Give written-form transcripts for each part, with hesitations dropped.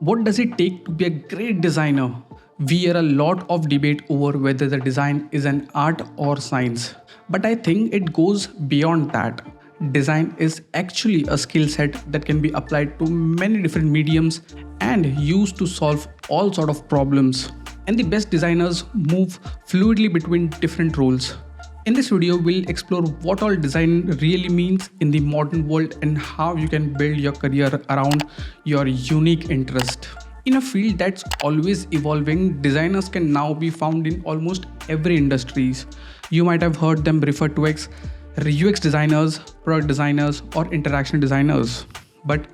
What does it take to be a great designer? We hear a lot of debate over whether the design is an art or science. But I think it goes beyond that. Design is actually a skill set that can be applied to many different mediums and used to solve all sort of problems. And the best designers move fluidly between different roles. In this video, we'll explore what all design really means in the modern world and how you can build your career around your unique interest. In a field that's always evolving, designers can now be found in almost every industries. You might have heard them referred to as UX designers, product designers, or interaction designers. But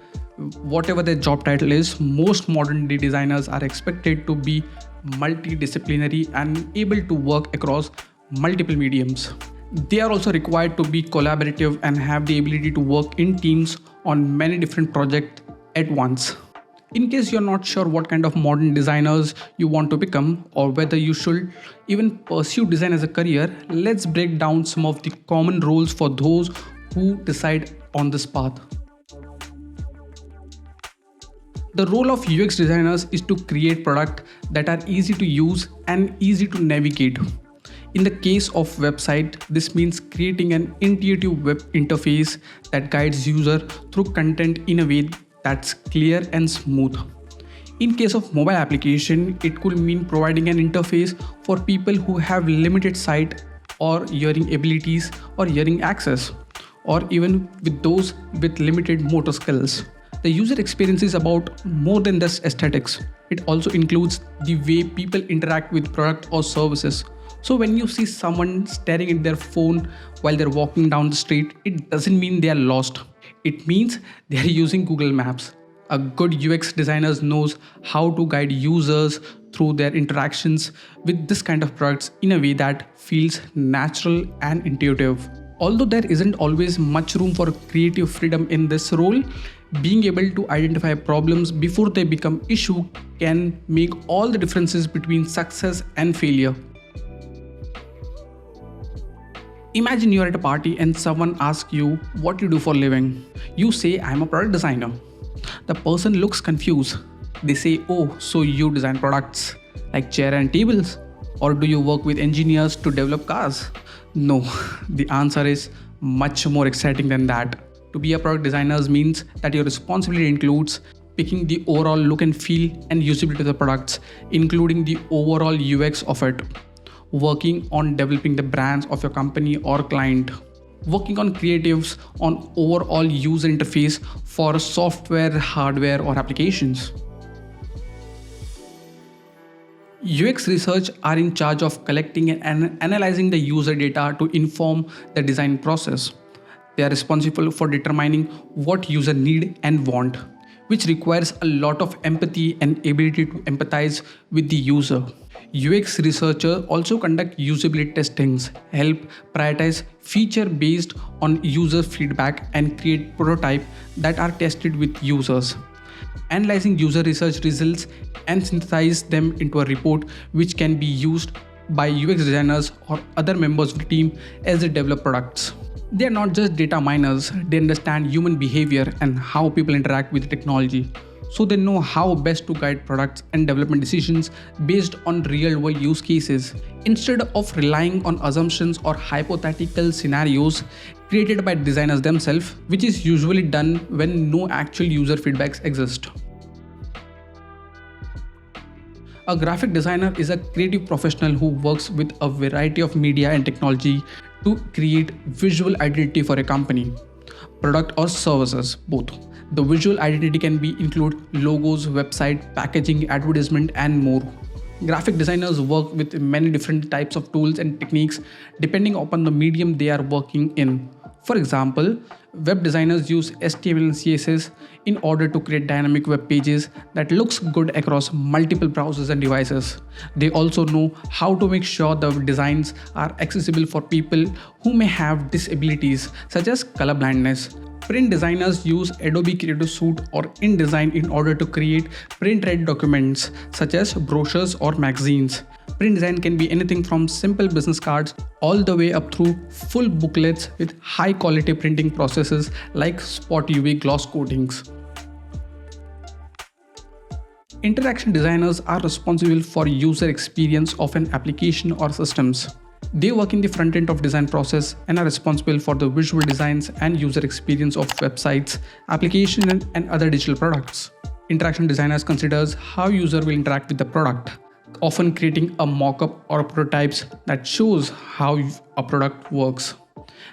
whatever their job title is, most modern day designers are expected to be multidisciplinary and able to work across multiple mediums. They are also required to be collaborative and have the ability to work in teams on many different projects at once. In case you're not sure what kind of modern designers you want to become or whether you should even pursue design as a career, let's break down some of the common roles for those who decide on this path. The role of UX designers is to create products that are easy to use and easy to navigate. In the case of website, this means creating an intuitive web interface that guides user through content in a way that's clear and smooth. In case of mobile application, it could mean providing an interface for people who have limited sight or hearing abilities or hearing access, or even with those with limited motor skills. The user experience is about more than just aesthetics. It also includes the way people interact with product or services. So when you see someone staring at their phone while they're walking down the street, it doesn't mean they are lost. It means they are using Google Maps. A good UX designer knows how to guide users through their interactions with this kind of products in a way that feels natural and intuitive. Although there isn't always much room for creative freedom in this role, being able to identify problems before they become issue can make all the differences between success and failure. Imagine you're at a party and someone asks you what you do for a living. You say, I'm a product designer. The person looks confused. They say, oh, so you design products like chair and tables? Or do you work with engineers to develop cars? No, the answer is much more exciting than that. To be a product designer means that your responsibility includes picking the overall look and feel and usability of the products, including the overall UX of it, working on developing the brands of your company or client, working on creatives on overall user interface for software, hardware, or applications. UX research are in charge of collecting and analyzing the user data to inform the design process. They are responsible for determining what user need and want, which requires a lot of empathy and ability to empathize with the user. UX researchers also conduct usability testings, help prioritize feature based on user feedback and create prototypes that are tested with users. Analyzing user research results and synthesize them into a report which can be used by UX designers or other members of the team as they develop products. They are not just data miners, they understand human behavior and how people interact with technology. So they know how best to guide products and development decisions based on real-world use cases, instead of relying on assumptions or hypothetical scenarios created by designers themselves, which is usually done when no actual user feedbacks exist. A graphic designer is a creative professional who works with a variety of media and technology to create visual identity for a company, product or services, both. The visual identity can include logos, website, packaging, advertisement, and more. Graphic designers work with many different types of tools and techniques depending upon the medium they are working in. For example, web designers use HTML and CSS in order to create dynamic web pages that looks good across multiple browsers and devices. They also know how to make sure the designs are accessible for people who may have disabilities such as color blindness. Print designers use Adobe Creative Suite or InDesign in order to create print-ready documents such as brochures or magazines. Print design can be anything from simple business cards all the way up through full booklets with high-quality printing processes like spot UV gloss coatings. Interaction designers are responsible for user experience of an application or systems. They work in the front end of design process and are responsible for the visual designs and user experience of websites, applications and other digital products. Interaction designers considers how user will interact with the product, often creating a mock-up or prototypes that shows how a product works.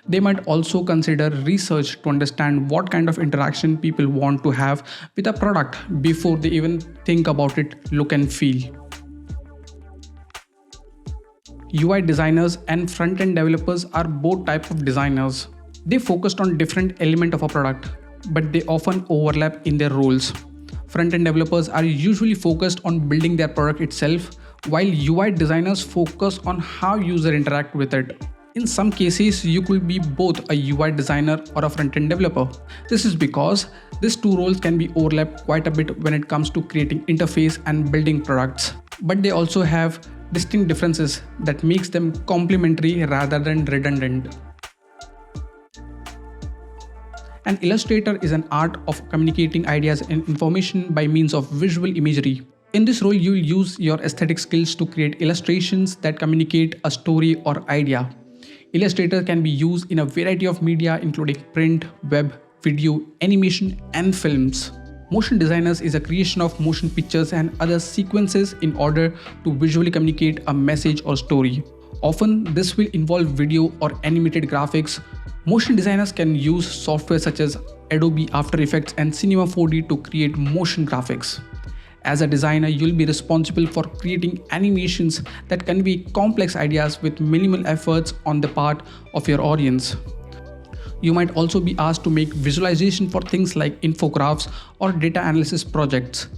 They might also consider research to understand what kind of interaction people want to have with a product before they even think about its look and feel. UI designers and front-end developers are both types of designers. They focused on different elements of a product, but they often overlap in their roles. Front-end developers are usually focused on building their product itself, while UI designers focus on how users interact with it. In some cases, you could be both a UI designer or a front-end developer. This is because these two roles can be overlapped quite a bit when it comes to creating interface and building products. But they also have distinct differences that makes them complementary rather than redundant. An illustrator is an art of communicating ideas and information by means of visual imagery. In this role, you will use your aesthetic skills to create illustrations that communicate a story or idea. Illustrator can be used in a variety of media including print, web, video, animation, and films. Motion designers is a creation of motion pictures and other sequences in order to visually communicate a message or story. Often, this will involve video or animated graphics. Motion designers can use software such as Adobe After Effects and Cinema 4D to create motion graphics. As a designer, you'll be responsible for creating animations that convey complex ideas with minimal efforts on the part of your audience. You might also be asked to make visualization for things like infographics or data analysis projects.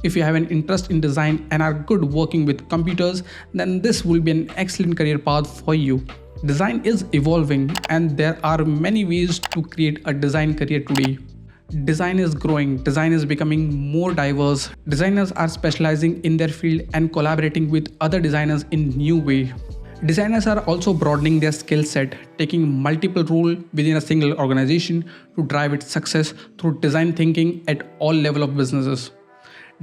If you have an interest in design and are good working with computers, then this will be an excellent career path for you. Design is evolving and there are many ways to create a design career today. Design is growing, design is becoming more diverse. Designers are specializing in their field and collaborating with other designers in new ways. Designers are also broadening their skill set, taking multiple roles within a single organization to drive its success through design thinking at all levels of businesses.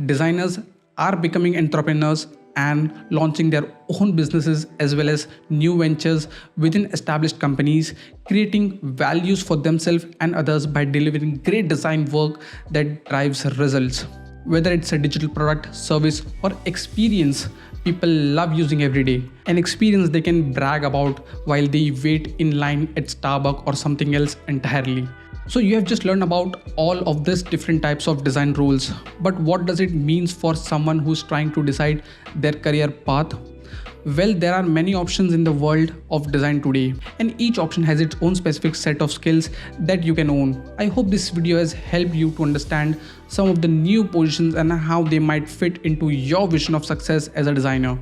Designers are becoming entrepreneurs and launching their own businesses as well as new ventures within established companies, creating values for themselves and others by delivering great design work that drives results. Whether it's a digital product, service, or experience people love using every day, an experience they can brag about while they wait in line at Starbucks or something else entirely. So you have just learned about all of these different types of design roles, but what does it mean for someone who's trying to decide their career path? Well, there are many options in the world of design today, and each option has its own specific set of skills that you can own. I hope this video has helped you to understand some of the new positions and how they might fit into your vision of success as a designer.